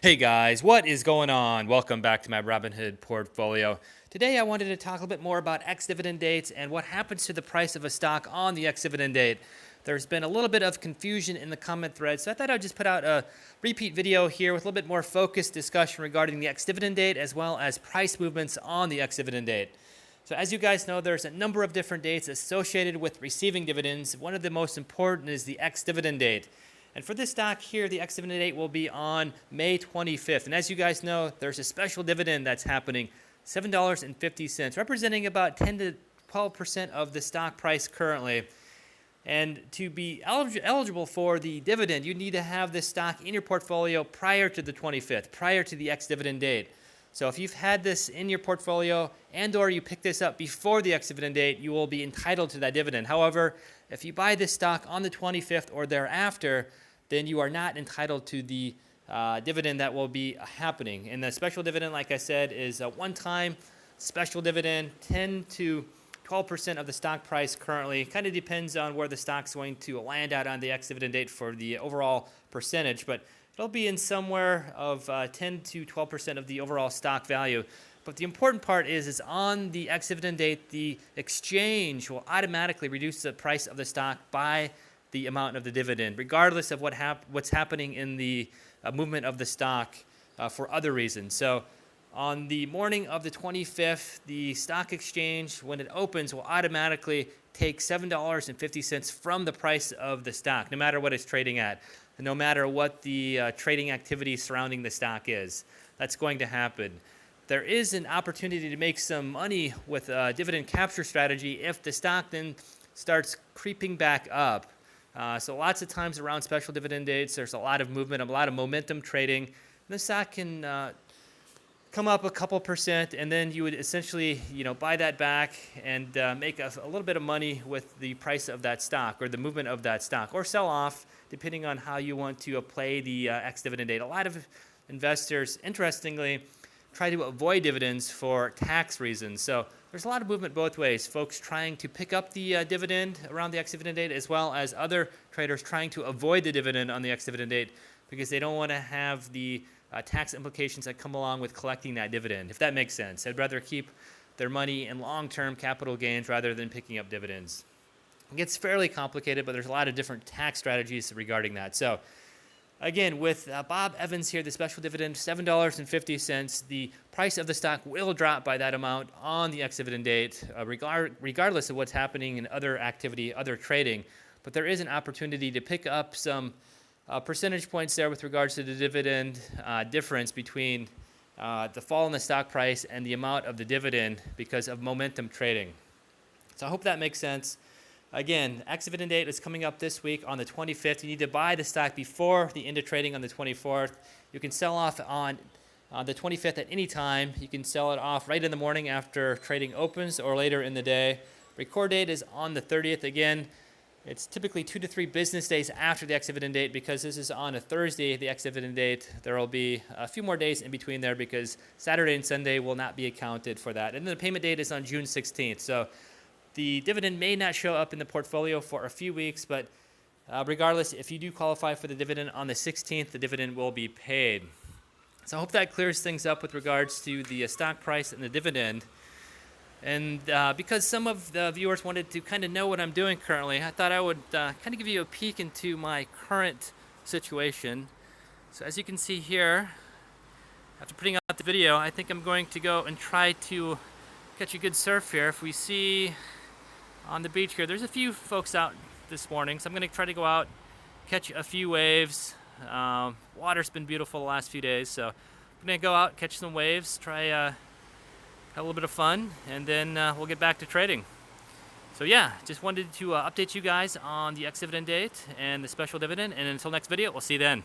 Hey guys, what is going on? Welcome back to my Robinhood portfolio. Today I wanted to talk a little bit more about ex-dividend dates and what happens to the price of a stock on the ex-dividend date. There's been a little bit of confusion in the comment thread, so I thought I'd just put out a repeat video here with a little bit more focused discussion regarding the ex-dividend date as well as price movements on the ex-dividend date. So as you guys know, there's a number of different dates associated with receiving dividends. One of the most important is the ex-dividend date. And for this stock here, the ex-dividend date will be on May 25th. And as you guys know, there's a special dividend that's happening, $7.50, representing about 10 to 12% of the stock price currently. And to be eligible for the dividend, you need to have this stock in your portfolio prior to the 25th, prior to the ex-dividend date. So if you've had this in your portfolio and or you pick this up before the ex-dividend date, you will be entitled to that dividend. However, if you buy this stock on the 25th or thereafter, then you are not entitled to the dividend that will be happening. And the special dividend, like I said, is a one-time special dividend, 10 to 12% of the stock price currently. Kind of depends on where the stock's going to land out on the ex-dividend date for the overall percentage, but it'll be in somewhere of 10 to 12% of the overall stock value. But the important part is on the ex-dividend date, the exchange will automatically reduce the price of the stock by the amount of the dividend, regardless of what's happening in the movement of the stock for other reasons. So on the morning of the 25th, the stock exchange, when it opens, will automatically take $7.50 from the price of the stock, no matter what it's trading at, and no matter what the trading activity surrounding the stock is. That's going to happen. There is an opportunity to make some money with a dividend capture strategy if the stock then starts creeping back up. So lots of times around special dividend dates, there's a lot of movement, a lot of momentum trading. And the stock can come up a couple percent, and then you would essentially, buy that back and make a little bit of money with the price of that stock or the movement of that stock, or sell off, depending on how you want to play the ex-dividend date. A lot of investors, interestingly, try to avoid dividends for tax reasons. So there's a lot of movement both ways. Folks trying to pick up the dividend around the ex-dividend date, as well as other traders trying to avoid the dividend on the ex-dividend date because they don't want to have the tax implications that come along with collecting that dividend, if that makes sense. They'd rather keep their money in long-term capital gains rather than picking up dividends. It gets fairly complicated, but there's a lot of different tax strategies regarding that. So again, with Bob Evans here, the special dividend, $7.50, the price of the stock will drop by that amount on the ex-dividend date, regardless of what's happening in other activity, other trading. But there is an opportunity to pick up some percentage points there with regards to the dividend difference between the fall in the stock price and the amount of the dividend because of momentum trading. So I hope that makes sense. Again, ex-dividend date is coming up this week on the 25th. You need to buy the stock before the end of trading on the 24th. You can sell off on the 25th at any time. You can sell it off right in the morning after trading opens or later in the day. Record date is on the 30th. Again, it's typically 2 to 3 business days after the ex-dividend date because this is on a Thursday, the ex-dividend date. There will be a few more days in between there because Saturday and Sunday will not be accounted for that. And then the payment date is on June 16th. So the dividend may not show up in the portfolio for a few weeks, but regardless, if you do qualify for the dividend on the 16th, the dividend will be paid. So I hope that clears things up with regards to the stock price and the dividend. And because some of the viewers wanted to kind of know what I'm doing currently, I thought I would kind of give you a peek into my current situation. So as you can see here, after putting out the video, I think I'm going to go and try to catch a good surf here. If we see on the beach here, there's a few folks out this morning, so I'm going to try to go out, catch a few waves. Water's been beautiful the last few days, so I'm going to go out, catch some waves, try have a little bit of fun, and then we'll get back to trading. So yeah, just wanted to update you guys on the ex-dividend date and the special dividend, and until next video, we'll see you then.